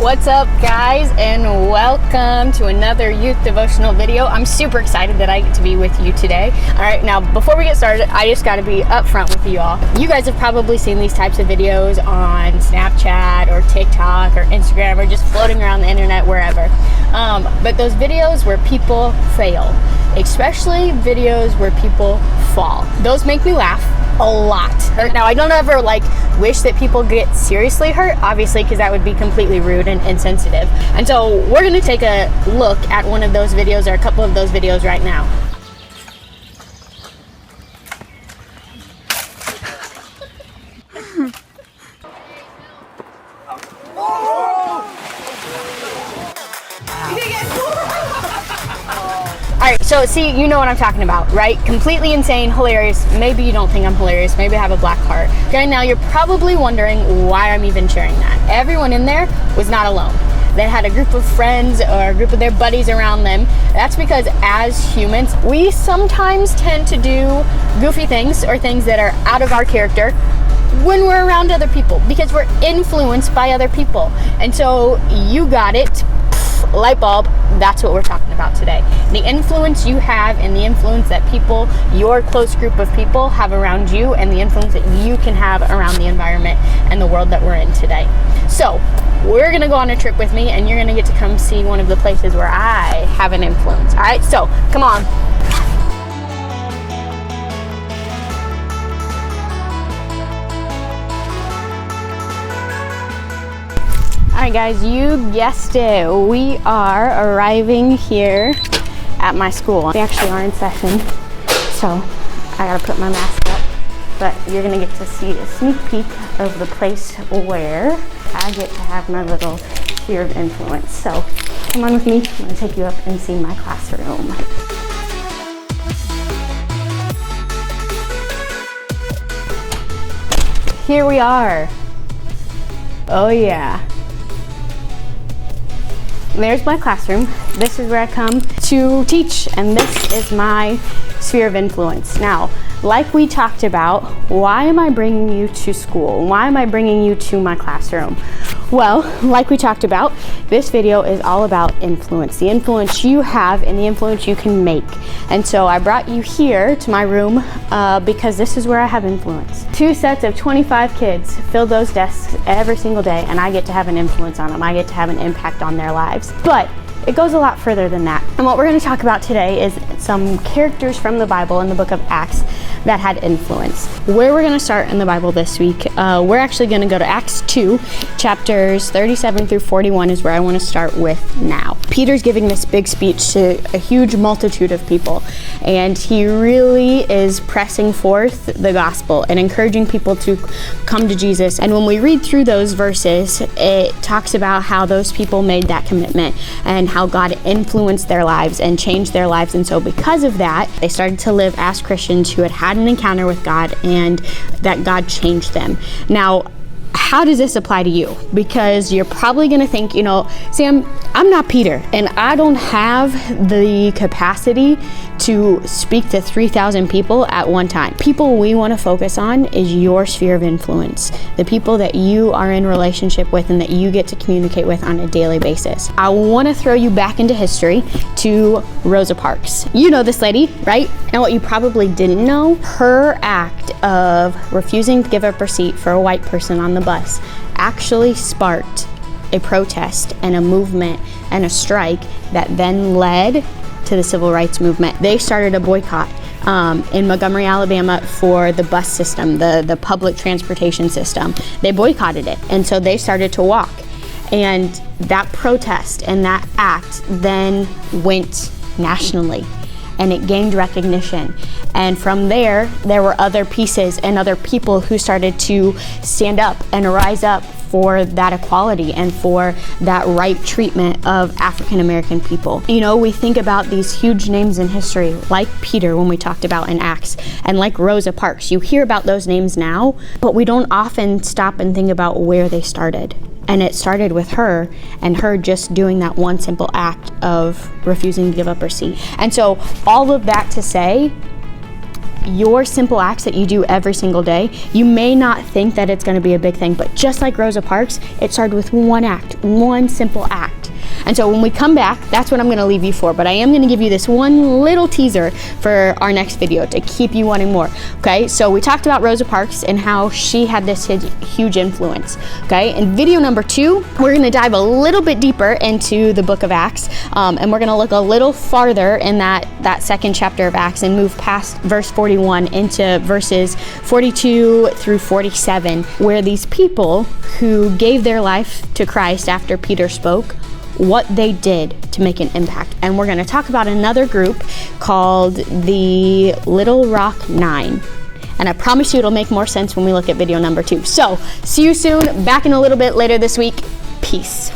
What's up, guys, and welcome to another youth devotional video. I'm super excited that I get to be with you today. All right, now before we get started, I just got to be upfront with you all. You guys have probably seen these types of videos on Snapchat or TikTok or Instagram or just floating around the internet, wherever. But those videos where people fail, especially videos where people fall, those make me laugh a lot. Now, I don't ever wish that people get seriously hurt, obviously, because that would be completely rude and insensitive. And so we're going to take a look at one of those videos or a couple of those videos right now. Alright, so see, you know what I'm talking about, right? Completely insane, hilarious. Maybe you don't think I'm hilarious. Maybe I have a black heart. Okay, now you're probably wondering why I'm even sharing that. Everyone in there was not alone. They had a group of friends or a group of their buddies around them. That's because as humans, we sometimes tend to do goofy things or things that are out of our character when we're around other people because we're influenced by other people. And so you got it. Light bulb, that's what we're talking about today. The influence you have and the influence that people, your close group of people, have around you, and the influence that you can have around the environment and the world that we're in today. So we're gonna go on a trip with me, and you're gonna get to come see one of the places where I have an influence. All right, so come on. Alright guys, you guessed it. We are arriving here at my school. We actually are in session, so I gotta put my mask up. But you're gonna get to see a sneak peek of the place where I get to have my little sphere of influence. So come on with me, I'm gonna take you up and see my classroom. Here we are. Oh yeah. There's my classroom. This is where I come to teach, and this is my sphere of influence. Now, like we talked about, why am I bringing you to school? Why am I bringing you to my classroom? Well, like we talked about, this video is all about influence, the influence you have and the influence you can make. And so I brought you here to my room because this is where I have influence. 2 sets of 25 kids fill those desks every single day, and I get to have an influence on them. I get to have an impact on their lives. But it goes a lot further than that. And what we're going to talk about today is some characters from the Bible in the book of Acts that had influence. Where we're going to start in the Bible this week, we're actually going to go to Acts 2, chapters 37 through 41 is where I want to start with now. Peter's giving this big speech to a huge multitude of people, and he really is pressing forth the gospel and encouraging people to come to Jesus. And when we read through those verses, it talks about how those people made that commitment and how God influenced their lives and changed their lives. And so because of that, they started to live as Christians who had an encounter with God, and that God changed them. Now, how does this apply to you? Because you're probably going to think, Sam, I'm not Peter, and I don't have the capacity to speak to 3,000 people at one time. People we want to focus on is your sphere of influence, the people that you are in relationship with and that you get to communicate with on a daily basis. I want to throw you back into history to Rosa Parks. You know this lady, right? And what you probably didn't know, her act of refusing to give up her seat for a white person on the bus actually sparked a protest and a movement and a strike that then led to the civil rights movement. They started a boycott in Montgomery, Alabama for the bus system, the public transportation system. They boycotted it, and so they started to walk. And that protest and that act then went nationally, and it gained recognition. And from there were other pieces and other people who started to stand up and rise up for that equality and for that right treatment of African American people. We think about these huge names in history, like Peter, when we talked about in Acts, and like Rosa Parks. You hear about those names now, but we don't often stop and think about where they started. And it started with her, and her just doing that one simple act of refusing to give up her seat. And so all of that to say, your simple acts that you do every single day, you may not think that it's going to be a big thing, but just like Rosa Parks, it started with one act, one simple act. And so when we come back, that's what I'm going to leave you for. But I am going to give you this one little teaser for our next video to keep you wanting more. Okay, so we talked about Rosa Parks and how she had this huge influence. Okay, in video number 2, we're going to dive a little bit deeper into the book of Acts, and we're going to look a little farther in that second chapter of Acts and move past verse 41 into verses 42 through 47, where these people who gave their life to Christ after Peter spoke, what they did to make an impact. And we're going to talk about another group called the Little Rock 9. And I promise you it'll make more sense when we look at video number 2. So, see you soon, back in a little bit later this week. Peace.